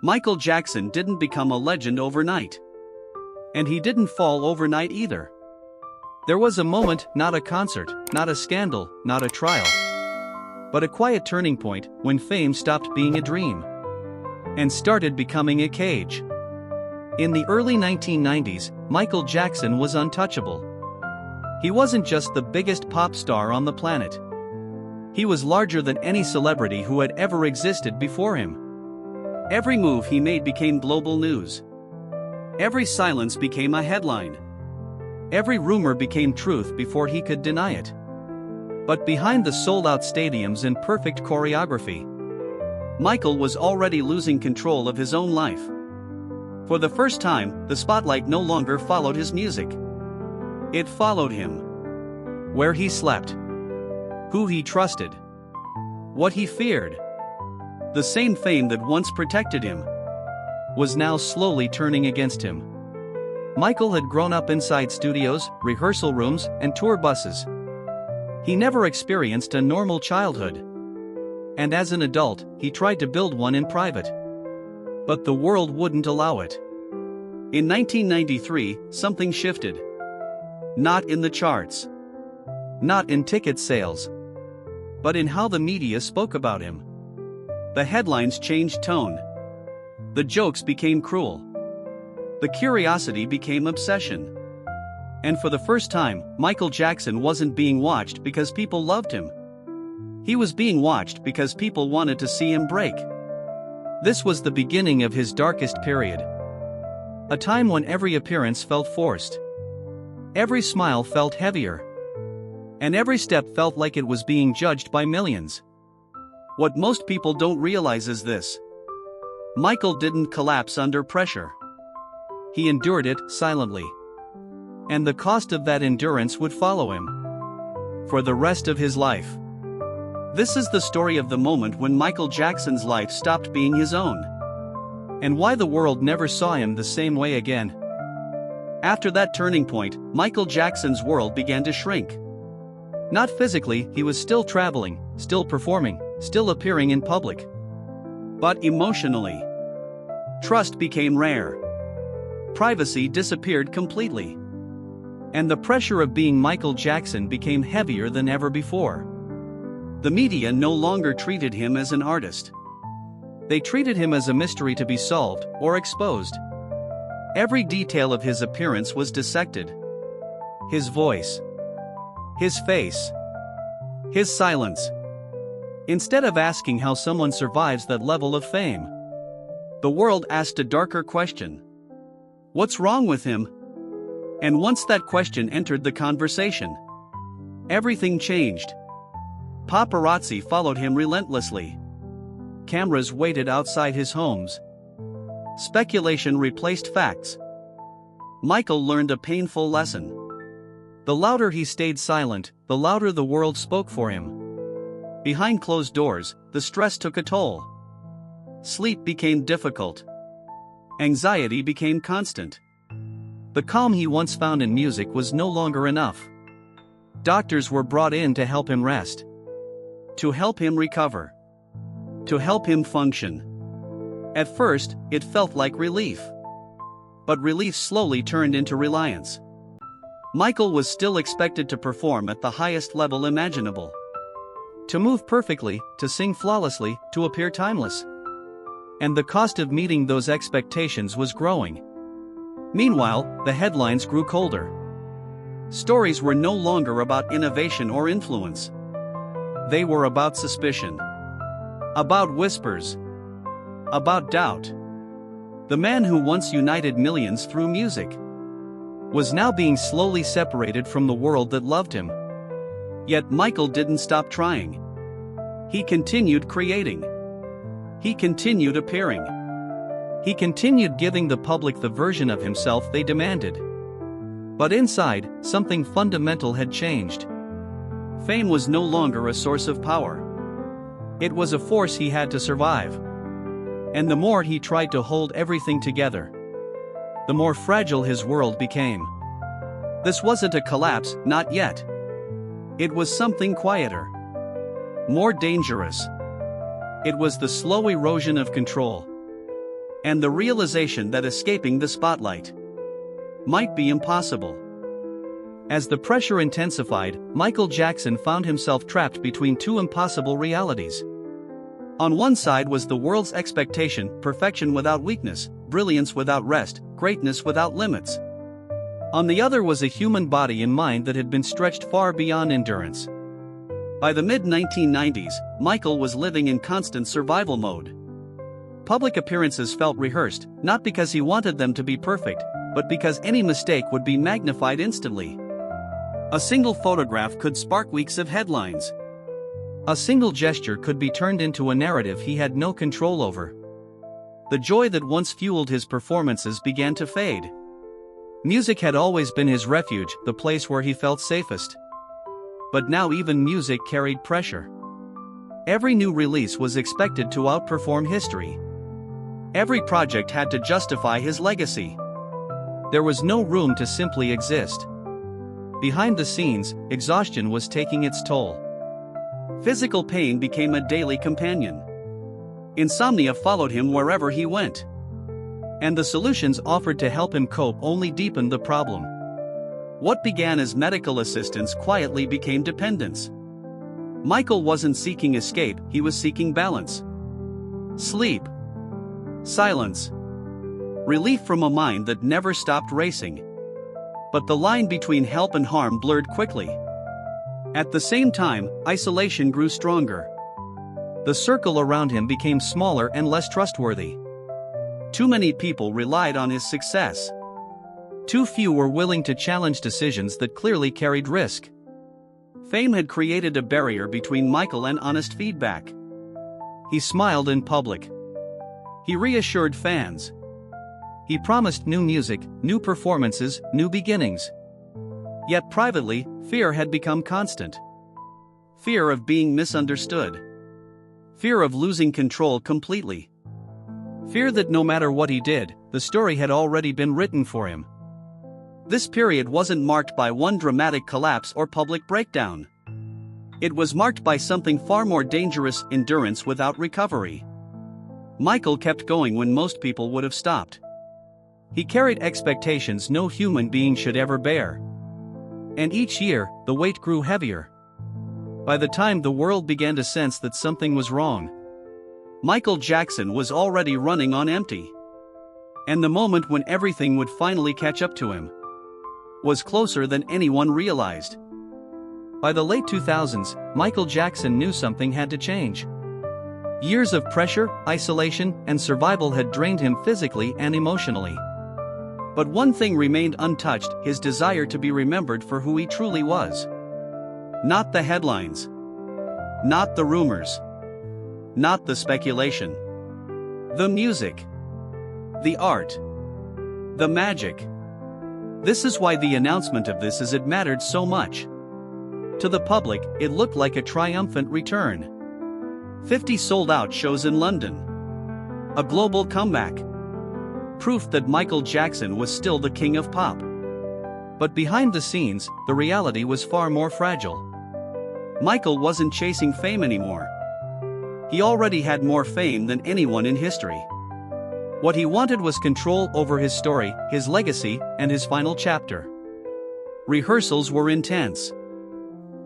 Michael Jackson didn't become a legend overnight. And he didn't fall overnight either. There was a moment, not a concert, not a scandal, not a trial, but a quiet turning point when fame stopped being a dream and started becoming a cage. In the early 1990s, Michael Jackson was untouchable. He wasn't just the biggest pop star on the planet. He was larger than any celebrity who had ever existed before him. Every move he made became global news. Every silence became a headline. Every rumor became truth before he could deny it. But behind the sold-out stadiums and perfect choreography, Michael was already losing control of his own life. For the first time, the spotlight no longer followed his music. It followed him. Where he slept, who he trusted, what he feared. The same fame that once protected him was now slowly turning against him. Michael had grown up inside studios, rehearsal rooms, and tour buses. He never experienced a normal childhood. And as an adult, he tried to build one in private. But the world wouldn't allow it. In 1993, something shifted. Not in the charts. Not in ticket sales. But in how the media spoke about him. The headlines changed tone. The jokes became cruel. The curiosity became obsession. And for the first time, Michael Jackson wasn't being watched because people loved him. He was being watched because people wanted to see him break. This was the beginning of his darkest period. A time when every appearance felt forced. Every smile felt heavier. And every step felt like it was being judged by millions. What most people don't realize is this. Michael didn't collapse under pressure. He endured it silently. And the cost of that endurance would follow him for the rest of his life. This is the story of the moment when Michael Jackson's life stopped being his own. And why the world never saw him the same way again. After that turning point, Michael Jackson's world began to shrink. Not physically, he was still traveling, still performing, still appearing in public. But emotionally, trust became rare. Privacy disappeared completely. And the pressure of being Michael Jackson became heavier than ever before. The media no longer treated him as an artist. They treated him as a mystery to be solved or exposed. Every detail of his appearance was dissected. His voice, his face, his silence. Instead of asking how someone survives that level of fame, the world asked a darker question. What's wrong with him? And once that question entered the conversation, everything changed. Paparazzi followed him relentlessly. Cameras waited outside his homes. Speculation replaced facts. Michael learned a painful lesson. The louder he stayed silent, the louder the world spoke for him. Behind closed doors, the stress took a toll. Sleep became difficult. Anxiety became constant. The calm he once found in music was no longer enough. Doctors were brought in to help him rest. To help him recover. To help him function. At first, it felt like relief. But relief slowly turned into reliance. Michael was still expected to perform at the highest level imaginable. To move perfectly, to sing flawlessly, to appear timeless. And the cost of meeting those expectations was growing. Meanwhile, the headlines grew colder. Stories were no longer about innovation or influence. They were about suspicion. About whispers. About doubt. The man who once united millions through music was now being slowly separated from the world that loved him. Yet Michael didn't stop trying. He continued creating. He continued appearing. He continued giving the public the version of himself they demanded. But inside, something fundamental had changed. Fame was no longer a source of power. It was a force he had to survive. And the more he tried to hold everything together, the more fragile his world became. This wasn't a collapse, not yet. It was something quieter. More dangerous. It was the slow erosion of control. and the realization that escaping the spotlight might be impossible. As the pressure intensified, Michael Jackson found himself trapped between two impossible realities. On one side was the world's expectation, perfection without weakness, brilliance without rest, greatness without limits. On the other was a human body and mind that had been stretched far beyond endurance. By the mid-1990s, Michael was living in constant survival mode. Public appearances felt rehearsed, not because he wanted them to be perfect, but because any mistake would be magnified instantly. A single photograph could spark weeks of headlines. A single gesture could be turned into a narrative he had no control over. The joy that once fueled his performances began to fade. Music had always been his refuge, the place where he felt safest. But now even music carried pressure. Every new release was expected to outperform history. Every project had to justify his legacy. There was no room to simply exist. Behind the scenes, exhaustion was taking its toll. Physical pain became a daily companion. Insomnia followed him wherever he went. And the solutions offered to help him cope only deepened the problem. What began as medical assistance quietly became dependence. Michael wasn't seeking escape, he was seeking balance. Sleep. Silence. Relief from a mind that never stopped racing. But the line between help and harm blurred quickly. At the same time, isolation grew stronger. The circle around him became smaller and less trustworthy. Too many people relied on his success. Too few were willing to challenge decisions that clearly carried risk. Fame had created a barrier between Michael and honest feedback. He smiled in public. He reassured fans. He promised new music, new performances, new beginnings. Yet privately, fear had become constant. Fear of being misunderstood. Fear of losing control completely. Fear that no matter what he did, the story had already been written for him. This period wasn't marked by one dramatic collapse or public breakdown. It was marked by something far more dangerous: endurance without recovery. Michael kept going when most people would have stopped. He carried expectations no human being should ever bear. And each year, the weight grew heavier. By the time the world began to sense that something was wrong, Michael Jackson was already running on empty. And the moment when everything would finally catch up to him was closer than anyone realized. By the late 2000s, Michael Jackson knew something had to change. Years of pressure, isolation, and survival had drained him physically and emotionally. But one thing remained untouched: his desire to be remembered for who he truly was. Not the headlines. Not the rumors. Not the speculation. The music. The art. The magic. This is why the announcement of this it mattered so much. To the public, it looked like a triumphant return. 50 sold-out shows in London. A global comeback. Proof that Michael Jackson was still the king of pop. But behind the scenes, the reality was far more fragile. Michael wasn't chasing fame anymore. He already had more fame than anyone in history. What he wanted was control over his story, his legacy, and his final chapter. Rehearsals were intense.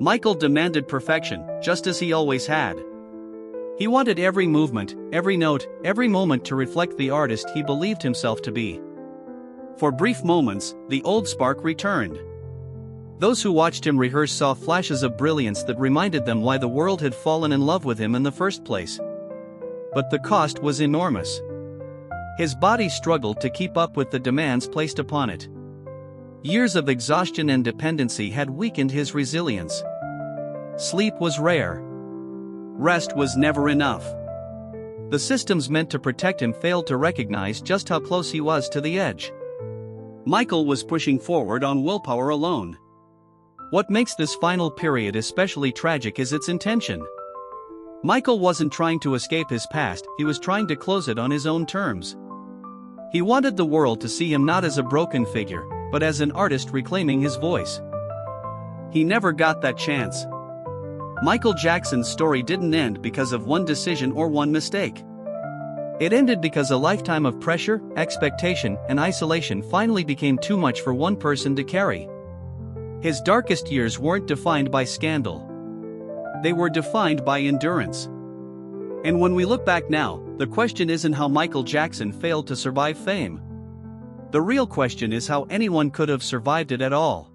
Michael demanded perfection, just as he always had. He wanted every movement, every note, every moment to reflect the artist he believed himself to be. For brief moments, the old spark returned. Those who watched him rehearse saw flashes of brilliance that reminded them why the world had fallen in love with him in the first place. But the cost was enormous. His body struggled to keep up with the demands placed upon it. Years of exhaustion and dependency had weakened his resilience. Sleep was rare. Rest was never enough. The systems meant to protect him failed to recognize just how close he was to the edge. Michael was pushing forward on willpower alone. What makes this final period especially tragic is its intention. Michael wasn't trying to escape his past, he was trying to close it on his own terms. He wanted the world to see him not as a broken figure, but as an artist reclaiming his voice. He never got that chance. Michael Jackson's story didn't end because of one decision or one mistake. It ended because a lifetime of pressure, expectation, and isolation finally became too much for one person to carry. His darkest years weren't defined by scandal. They were defined by endurance. And when we look back now, the question isn't how Michael Jackson failed to survive fame. The real question is how anyone could have survived it at all.